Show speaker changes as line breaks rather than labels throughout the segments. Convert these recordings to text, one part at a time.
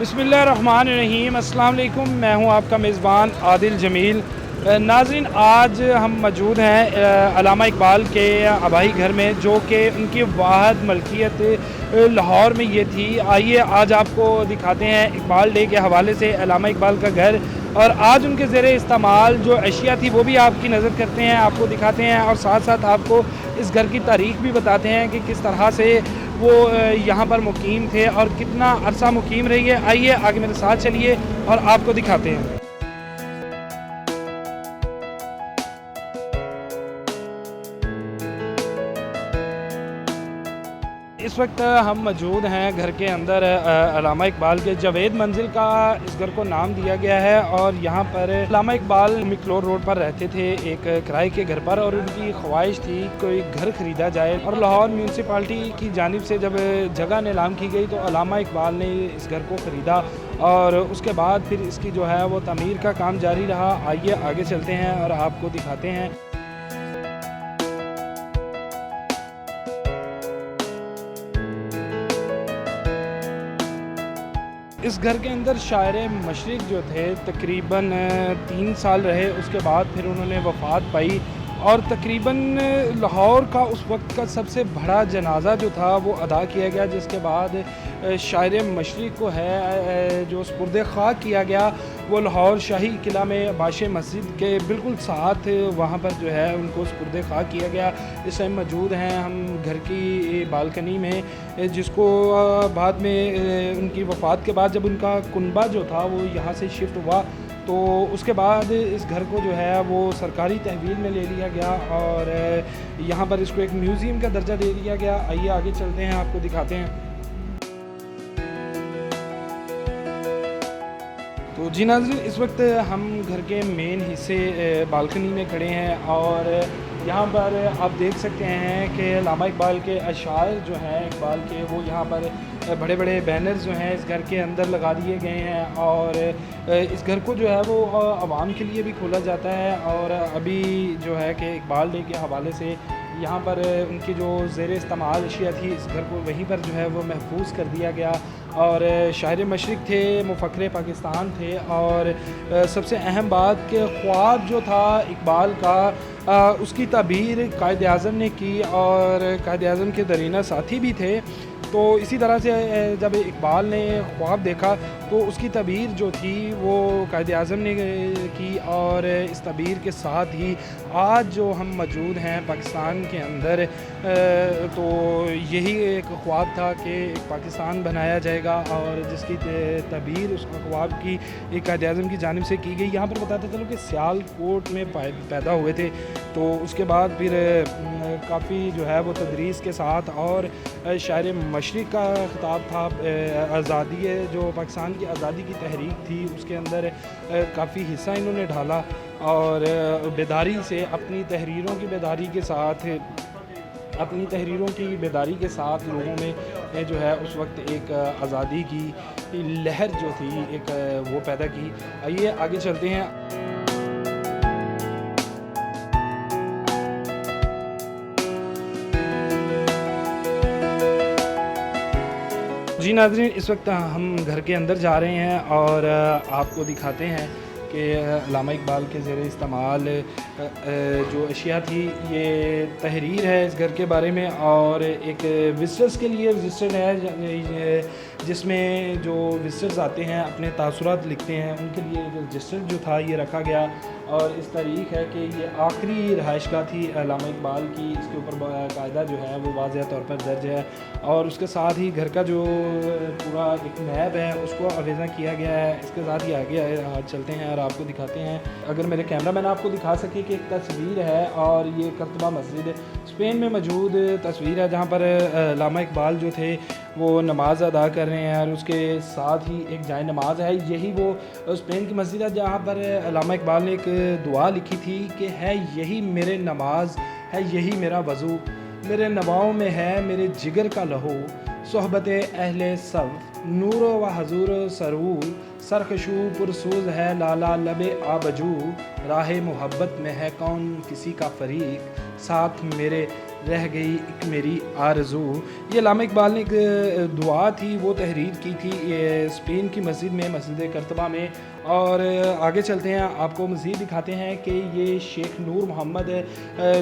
بسم اللہ الرحمن الرحیم۔ السلام علیکم، میں ہوں آپ کا میزبان عادل جمیل۔ ناظرین، آج ہم موجود ہیں علامہ اقبال کے آبائی گھر میں، جو کہ ان کی واحد ملکیت لاہور میں یہ تھی۔ آئیے آج آپ کو دکھاتے ہیں اقبال ڈے کے حوالے سے علامہ اقبال کا گھر، اور آج ان کے زیر استعمال جو اشیاء تھی وہ بھی آپ کی نظر کرتے ہیں، آپ کو دکھاتے ہیں، اور ساتھ ساتھ آپ کو اس گھر کی تاریخ بھی بتاتے ہیں کہ کس طرح سے وہ یہاں پر مقیم تھے اور کتنا عرصہ مقیم رہی ہے۔ آئیے آگے میرے ساتھ چلیے اور آپ کو دکھاتے ہیں۔ اس وقت ہم موجود ہیں گھر کے اندر علامہ اقبال کے جاوید منزل کا اس گھر کو نام دیا گیا ہے، اور یہاں پر علامہ اقبال مکلور روڈ پر رہتے تھے ایک کرائے کے گھر پر، اور ان کی خواہش تھی کوئی گھر خریدا جائے، اور لاہور میونسپلٹی کی جانب سے جب جگہ اعلان کی گئی تو علامہ اقبال نے اس گھر کو خریدا، اور اس کے بعد پھر اس کی جو ہے وہ تعمیر کا کام جاری رہا۔ آئیے آگے چلتے ہیں اور آپ کو دکھاتے ہیں۔ اس گھر کے اندر شاعر مشرق جو تھے تقریباً 3 سال رہے، اس کے بعد پھر انہوں نے وفات پائی، اور تقریباً لاہور کا اس وقت کا سب سے بڑا جنازہ جو تھا وہ ادا کیا گیا، جس کے بعد شاعر مشرق کو ہے جو سپرد خاک کیا گیا، وہ لاہور شاہی قلعہ میں بادشاہ مسجد کے بالکل ساتھ وہاں پر جو ہے ان کو سپرد خاک کیا گیا۔ اس ٹائم موجود ہیں ہم گھر کی بالکنی میں، جس کو بعد میں ان کی وفات کے بعد جب ان کا کنبہ جو تھا وہ یہاں سے شفٹ ہوا تو اس کے بعد اس گھر کو جو ہے وہ سرکاری تحویل میں لے لیا گیا، اور یہاں پر اس کو ایک میوزیم کا درجہ دے دیا گیا۔ آئیے آگے چلتے ہیں، آپ کو دکھاتے ہیں۔ تو جی ناظرین، اس وقت ہم گھر کے مین حصے بالکنی میں کھڑے ہیں، اور یہاں پر آپ دیکھ سکتے ہیں کہ علامہ اقبال کے اشعار جو ہیں اقبال کے، وہ یہاں پر بڑے بڑے بینرز جو ہیں اس گھر کے اندر لگا دیے گئے ہیں، اور اس گھر کو جو ہے وہ عوام کے لیے بھی کھولا جاتا ہے، اور ابھی جو ہے کہ اقبال ڈے کے حوالے سے یہاں پر ان کی جو زیر استعمال اشیاء تھی اس گھر کو وہیں پر جو ہے وہ محفوظ کر دیا گیا۔ اور شاعر مشرق تھے، مفکر پاکستان تھے، اور سب سے اہم بات کہ خواب جو تھا اقبال کا اس کی تعبیر قائد اعظم نے کی، اور قائد اعظم کے درینہ ساتھی بھی تھے۔ تو اسی طرح سے جب اقبال نے خواب دیکھا تو اس کی تعبیر جو تھی وہ قائد اعظم نے کی، اور اس تعبیر کے ساتھ ہی آج جو ہم موجود ہیں پاکستان کے اندر، تو یہی ایک خواب تھا کہ ایک پاکستان بنایا جائے گا، اور جس کی تعبیر اس خواب کی ایک قائد اعظم کی جانب سے کی گئی۔ یہاں پر بتاتے چلو کہ سیال کوٹ میں پیدا ہوئے تھے، تو اس کے بعد پھر کافی جو ہے وہ تدریس کے ساتھ، اور شاعر مشرق کا خطاب تھا، آزادی جو پاکستان کی آزادی کی تحریک تھی اس کے اندر کافی حصہ انہوں نے ڈھالا، اور بیداری سے اپنی تحریروں کی بیداری کے ساتھ لوگوں میں جو ہے اس وقت ایک آزادی کی لہر جو تھی ایک وہ پیدا کی۔ آئیے آگے چلتے ہیں۔ جی ناظرین، اس وقت ہم گھر کے اندر جا رہے ہیں اور آپ کو دکھاتے ہیں کہ علامہ اقبال کے زیر استعمال جو اشیاء تھی، یہ تحریر ہے اس گھر کے بارے میں، اور ایک وزٹرز کے لیے رجسٹرڈ ہے، جس میں جو وزٹرز آتے ہیں اپنے تاثرات لکھتے ہیں، ان کے لیے رجسٹر جو تھا یہ رکھا گیا، اور اس تاریخ ہے کہ یہ آخری رہائش گاہ تھی علامہ اقبال کی، اس کے اوپر باقاعدہ جو ہے وہ واضح طور پر درج ہے، اور اس کے ساتھ ہی گھر کا جو پورا ایک میپ ہے اس کو آویزاں کیا گیا ہے۔ اس کے ساتھ ہی آگے چلتے ہیں اور آپ کو دکھاتے ہیں، اگر میرے کیمرہ مین آپ کو دکھا سکے کہ ایک تصویر ہے، اور یہ قرطبہ مسجد اسپین میں موجود تصویر ہے، جہاں پر علامہ اقبال جو تھے وہ نماز ادا کر رہے ہیں، اور اس کے ساتھ ہی ایک جائے نماز ہے۔ یہی وہ اسپین کی مسجد ہے جہاں پر علامہ اقبال نے ایک دعا لکھی تھی کہ ہے یہی میرے نماز، ہے یہی میرا وضو، میرے نواؤں میں ہے میرے جگر کا لہو، صحبت اہل صف نور و حضور سرور، سرخشو پرسوز ہے لالا لب آبجو، راہ محبت میں ہے کون کسی کا فریق، ساتھ میرے رہ گئی ایک میری آرزو. یہ علامہ اقبال نے ایک دعا تھی, وہ تحریر کی تھی اسپین کی مسجد میں, مسجد قرطبہ میں. اور آگے چلتے ہیں, آپ کو مزید دکھاتے ہیں کہ یہ شیخ نور محمد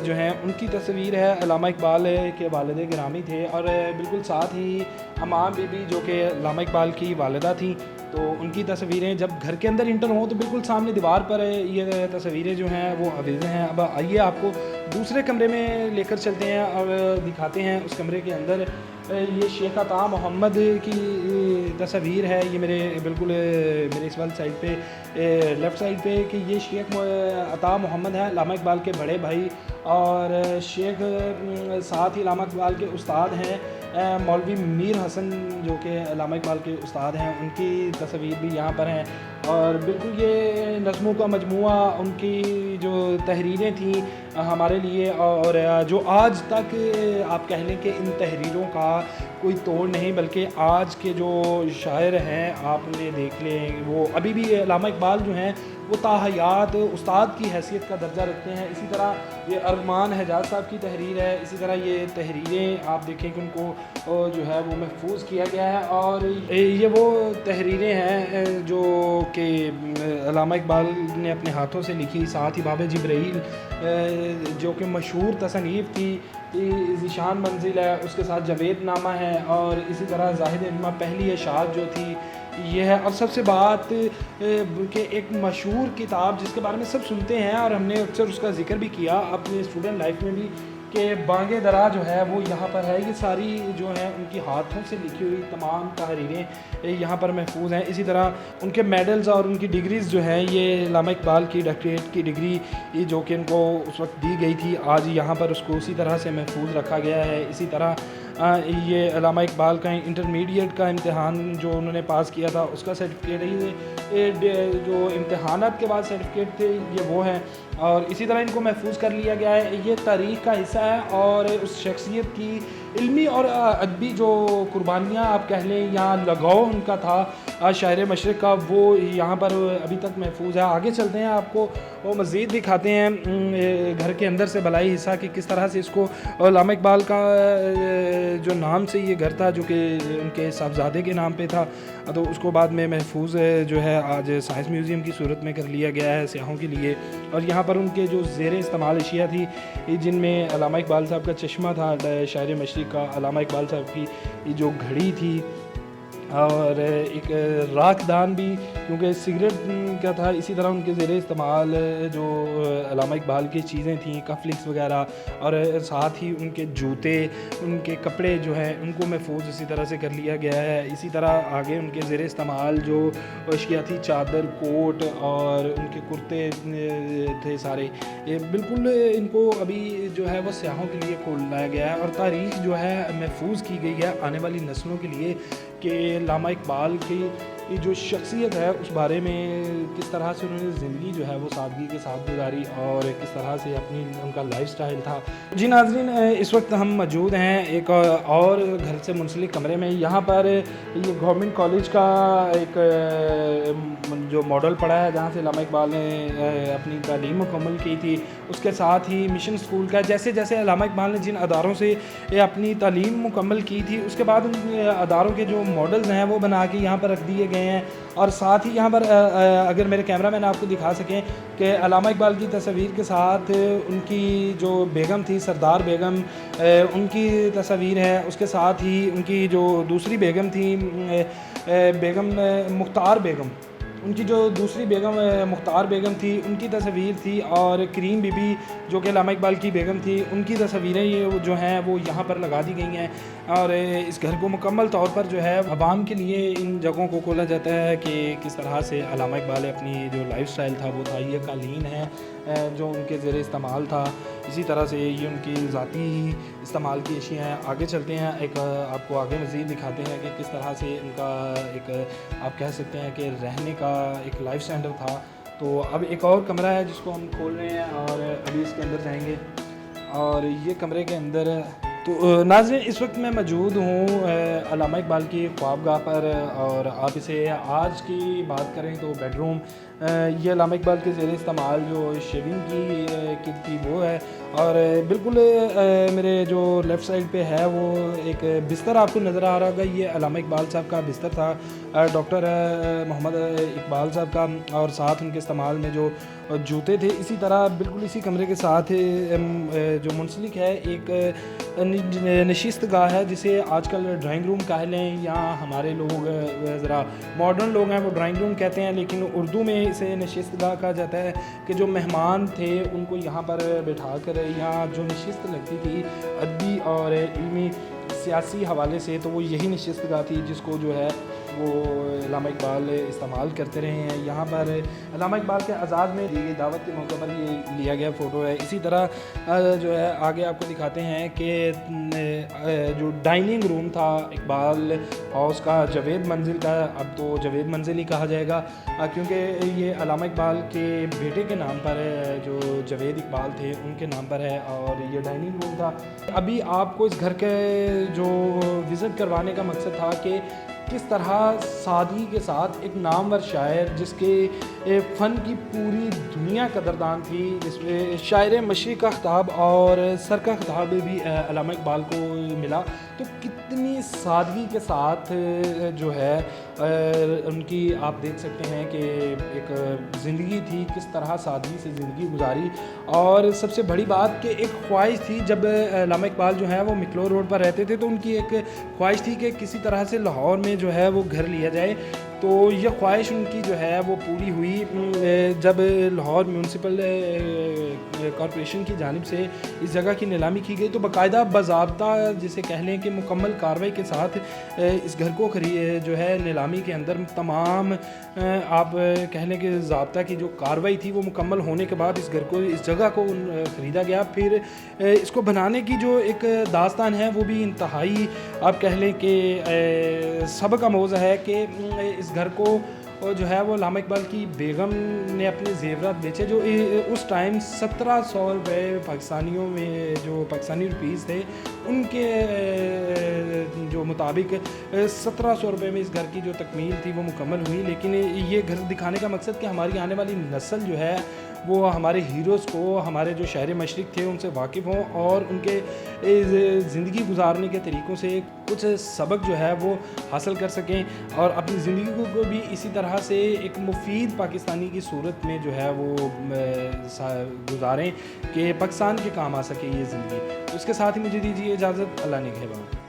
جو ہیں ان کی تصویر ہے. علامہ اقبال کے والد گرامی تھے, اور بالکل ساتھ ہی امام بی بی جو کہ علامہ اقبال کی والدہ تھیں, تو ان کی تصویریں جب گھر کے اندر انٹر ہوں تو بالکل سامنے دیوار پر یہ تصویریں جو ہیں وہ حافظ ہیں. اب آئیے آپ کو دوسرے کمرے میں لے کر چلتے ہیں اور دکھاتے ہیں. اس کمرے کے اندر یہ شیخ عطا محمد کی تصویر ہے. یہ میرے بالکل میرے اس والے سائڈ پہ لیفٹ سائڈ پہ کہ یہ شیخ عطا محمد ہے, علامہ اقبال کے بڑے بھائی, اور شیخ ساتھ ہی علامہ اقبال کے استاد ہیں مولوی میر حسن جو کہ علامہ اقبال کے استاد ہیں, ان کی تصویر بھی یہاں پر ہیں. اور بالکل یہ نظموں کا مجموعہ, ان کی جو تحریریں تھیں ہمارے لیے, اور جو آج تک آپ کہہ لیں کہ ان تحریروں کا کوئی توڑ نہیں, بلکہ آج کے جو شاعر ہیں آپ نے دیکھ لیں وہ ابھی بھی علامہ اقبال جو ہیں وہ تاحیات استاد کی حیثیت کا درجہ رکھتے ہیں. اسی طرح یہ ارمان حجاز صاحب کی تحریر ہے, اسی طرح یہ تحریریں آپ دیکھیں کہ ان کو جو ہے وہ محفوظ کیا گیا ہے. اور یہ وہ تحریریں ہیں جو کہ علامہ اقبال نے اپنے ہاتھوں سے لکھی. ساتھ ہی باب جبرائیل جو کہ مشہور تصنیف تھی, ذیشان منزل ہے, اس کے ساتھ جاوید نامہ ہے, اور اسی طرح زاہد علمہ پہلی اشاعت جو تھی یہ ہے. اور سب سے بات کہ ایک مشہور کتاب جس کے بارے میں سب سنتے ہیں اور ہم نے اکثر اس کا ذکر بھی کیا اپنے اسٹوڈنٹ لائف میں بھی, کہ بانگ درا جو ہے وہ یہاں پر ہے. یہ ساری جو ہیں ان کی ہاتھوں سے لکھی ہوئی تمام تحریریں یہاں پر محفوظ ہیں. اسی طرح ان کے میڈلز اور ان کی ڈگریز جو ہیں, یہ علامہ اقبال کی ڈاکٹریٹ کی ڈگری جو کہ ان کو اس وقت دی گئی تھی, آج یہاں پر اس کو اسی طرح سے محفوظ رکھا گیا ہے. اسی طرح یہ علامہ اقبال کا انٹرمیڈیٹ کا امتحان جو انہوں نے پاس کیا تھا اس کا سرٹیفکیٹ ہے, جو امتحانات کے بعد سرٹیفکیٹ تھے یہ وہ ہیں. اور اسی طرح ان کو محفوظ کر لیا گیا ہے. یہ تاریخ کا حصہ ہے, اور اس شخصیت کی علمی اور ادبی جو قربانیاں آپ کہہ لیں یا لگاؤ ان کا تھا شاعر مشرق کا, وہ یہاں پر ابھی تک محفوظ ہے. آگے چلتے ہیں, آپ کو وہ مزید دکھاتے ہیں گھر کے اندر سے بلائی حصہ کہ کس طرح سے اس کو علامہ اقبال کا جو نام سے یہ گھر تھا جو کہ ان کے صاحبزادے کے نام پہ تھا, تو اس کو بعد میں محفوظ جو ہے آج سائنس میوزیم کی صورت میں کر لیا گیا ہے سیاحوں کے لیے. اور یہاں پر ان کے جو زیر استعمال اشیاء تھی جن میں علامہ اقبال صاحب کا چشمہ تھا شاعر مشرق کا, علامہ اقبال صاحب کی جو گھڑی تھی, اور ایک راکھ دان بھی کیونکہ سگریٹ کا تھا. اسی طرح ان کے زیر استعمال جو علامہ اقبال کی چیزیں تھیں, کف لنکس وغیرہ, اور ساتھ ہی ان کے جوتے, ان کے کپڑے جو ہیں ان کو محفوظ اسی طرح سے کر لیا گیا ہے. اسی طرح آگے ان کے زیر استعمال جو اشیاء تھی, چادر, کوٹ, اور ان کے کرتے تھے سارے, یہ بالکل ان کو ابھی جو ہے وہ سیاحوں کے لیے کھول لایا گیا ہے. اور تاریخ جو ہے محفوظ کی گئی ہے آنے والی نسلوں کے لیے کہ علامہ اقبال کی جو شخصیت ہے اس بارے میں کس طرح سے انہوں نے زندگی جو ہے وہ سادگی کے ساتھ گزاری, اور کس طرح سے اپنی ان کا لائف سٹائل تھا. جی ناظرین, اس وقت ہم موجود ہیں ایک اور گھر سے منسلک کمرے میں. یہاں پر یہ گورنمنٹ کالج کا ایک جو ماڈل پڑا ہے جہاں سے علامہ اقبال نے اپنی تعلیم مکمل کی تھی, اس کے ساتھ ہی مشن اسکول کا. جیسے جیسے علامہ اقبال نے جن اداروں سے اپنی تعلیم مکمل کی تھی اس کے بعد ان اداروں کے جو ماڈلز ہیں وہ بنا کے یہاں پر رکھ دیے گئے ہیں. اور ساتھ ہی یہاں پر اگر میرے کیمرہ مین آپ کو دکھا سکیں کہ علامہ اقبال کی تصویر کے ساتھ ان کی جو بیگم تھی سردار بیگم, ان کی تصویر ہے. اس کے ساتھ ہی ان کی جو دوسری بیگم تھی بیگم مختار بیگم, ان کی جو دوسری بیگم مختار بیگم تھی ان کی تصویر تھی, اور کریم بی بی جو کہ علامہ اقبال کی بیگم تھی ان کی تصویریں یہ جو ہیں وہ یہاں پر لگا دی گئی ہیں. اور اس گھر کو مکمل طور پر جو ہے عوام کے لیے ان جگہوں کو کھولا جاتا ہے کہ کس طرح سے علامہ اقبال اپنی جو لائف سٹائل تھا وہ تھا. یہ قالین ہے جو ان کے زیر استعمال تھا, اسی طرح سے یہ ان کی ذاتی استعمال کی اشیاء ہیں. آگے چلتے ہیں, ایک آپ کو آگے مزید دکھاتے ہیں کہ کس طرح سے ان کا ایک آپ کہہ سکتے ہیں کہ رہنے کا ایک لائف سٹینڈرڈ تھا. تو اب ایک اور کمرہ ہے جس کو ہم کھول رہے ہیں اور ابھی اس کے اندر جائیں گے. اور یہ کمرے کے اندر تو ناظرین اس وقت میں موجود ہوں علامہ اقبال کی خوابگاہ پر، اور آپ اسے آج کی بات کریں تو بیڈ روم، یہ علامہ اقبال کے زیر استعمال جو شیونگ کی کٹ تھی وہ ہے، اور بالکل میرے جو لیفٹ سائڈ پہ ہے وہ ایک بستر آپ کو نظر آ رہا ہوگا، یہ علامہ اقبال صاحب کا بستر تھا، ڈاکٹر محمد اقبال صاحب کا، اور ساتھ ان کے استعمال میں جو جوتے تھے اسی طرح بالکل اسی کمرے کے ساتھ جو منسلک ہے ایک نشست گاہ ہے، جسے آج کل ڈرائنگ روم کہہ لیں، یا ہمارے لوگ ذرا ماڈرن لوگ ہیں وہ ڈرائنگ روم کہتے ہیں، لیکن اردو میں اسے نشست گاہ کہا جاتا ہے، کہ جو مہمان تھے ان کو یہاں پر بٹھا کر یہاں جو نشست لگتی تھی ادبی اور علمی سیاسی حوالے سے، تو وہ یہی نشست گاہ تھی جس کو جو ہے وہ علامہ اقبال استعمال کرتے رہے ہیں۔ یہاں پر علامہ اقبال کے اعزاز میں دی گئی دعوت کے موقع پر یہ لیا گیا فوٹو ہے۔ اسی طرح جو ہے آگے آپ کو دکھاتے ہیں کہ جو ڈائننگ روم تھا اقبال ہاؤس کا، جاوید منزل کا، اب تو جاوید منزل ہی کہا جائے گا، کیونکہ یہ علامہ اقبال کے بیٹے کے نام پر ہے، جو جاوید اقبال تھے ان کے نام پر ہے، اور یہ ڈائننگ روم تھا۔ ابھی آپ کو اس گھر کے جو وزٹ کروانے کا مقصد تھا کہ کس طرح سادگی کے ساتھ ایک نامور شاعر جس کے فن کی پوری دنیا قدردان تھی، جس میں شاعر مشرق کا خطاب اور سر کا خطاب بھی علامہ اقبال کو ملا، تو کتنی سادگی کے ساتھ جو ہے ان کی آپ دیکھ سکتے ہیں کہ ایک زندگی تھی، کس طرح سادگی سے زندگی گزاری، اور سب سے بڑی بات کہ ایک خواہش تھی، جب علامہ اقبال جو ہے وہ مکلور روڈ پر رہتے تھے تو ان کی ایک خواہش تھی کہ کسی طرح سے لاہور میں جو ہے وہ گھر لیا جائے، تو یہ خواہش ان کی جو ہے وہ پوری ہوئی جب لاہور میونسپل کارپوریشن کی جانب سے اس جگہ کی نیلامی کی گئی، تو باقاعدہ باضابطہ جسے کہہ لیں کہ مکمل کارروائی کے ساتھ اس گھر کو جو ہے نیلامی کے اندر تمام آپ کہہ لیں کہ ضابطہ کی جو کارروائی تھی وہ مکمل ہونے کے بعد اس گھر کو، اس جگہ کو خریدا گیا۔ پھر اس کو بنانے کی جو ایک داستان ہے وہ بھی انتہائی آپ کہہ لیں کہ سبق آموز ہے، کہ اس گھر کو جو ہے وہ علامہ اقبال کی بیگم نے اپنے زیورات بیچے، جو اس ٹائم 1700 روپے پاکستانیوں میں جو پاکستانی روپیز تھے ان کے جو مطابق 1700 روپے میں اس گھر کی جو تکمیل تھی وہ مکمل ہوئی۔ لیکن یہ گھر دکھانے کا مقصد کہ ہماری آنے والی نسل جو ہے وہ ہمارے ہیروز کو، ہمارے جو شہر مشرق تھے ان سے واقف ہوں، اور ان کے زندگی گزارنے کے طریقوں سے کچھ سبق جو ہے وہ حاصل کر سکیں، اور اپنی زندگی کو بھی اسی طرح سے ایک مفید پاکستانی کی صورت میں جو ہے وہ گزاریں کہ پاکستان کے کام آ سکے یہ زندگی۔ تو اس کے ساتھ ہی مجھے دیجیے اجازت، اللہ نگہبان۔